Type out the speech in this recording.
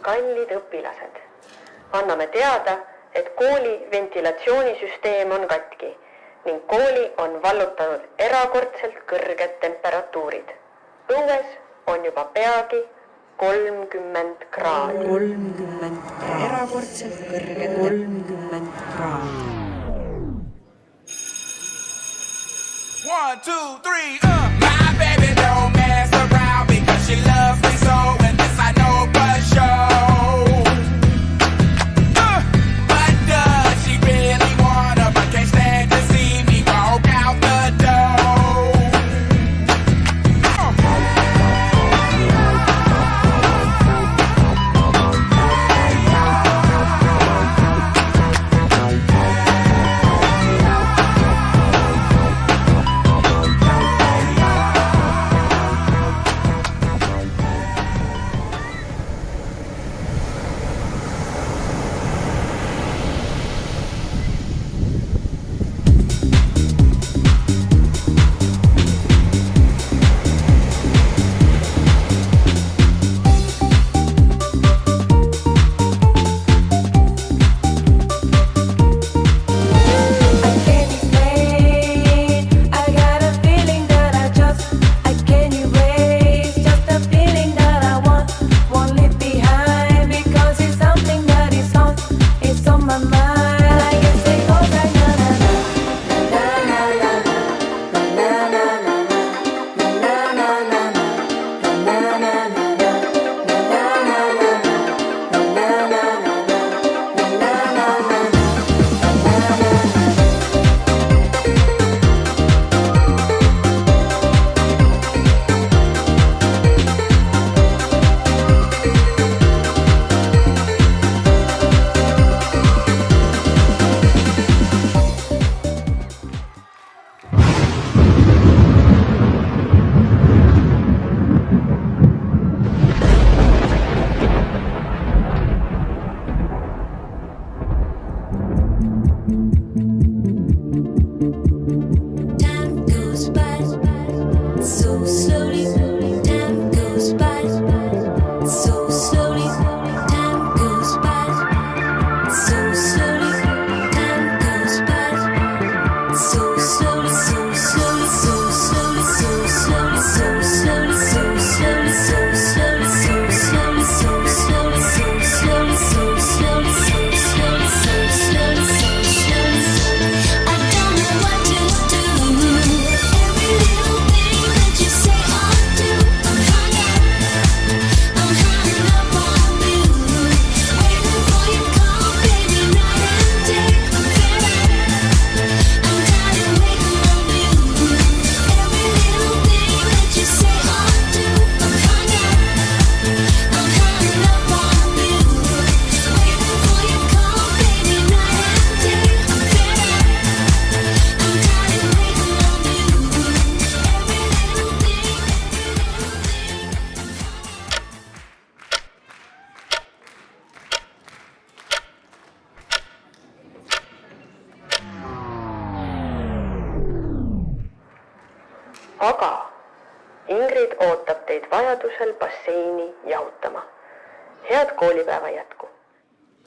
Kallid õpilased, anname teada, et kooli ventilatsioonisüsteem on katki ning kooli on vallutanud erakordselt kõrged temperatuurid. Õues on juba peagi 30 kraadi. 30 kraadi. Erakordselt kõrged 30 kraadi. 1, 2, 3, My baby don't mess around because she loves me so, and this I know for sure. But does she really wanna, but can't stand to see me walk out the door? Aga Ingrid ootab teid vajadusel basseini jahutama. Head koolipäeva jätku!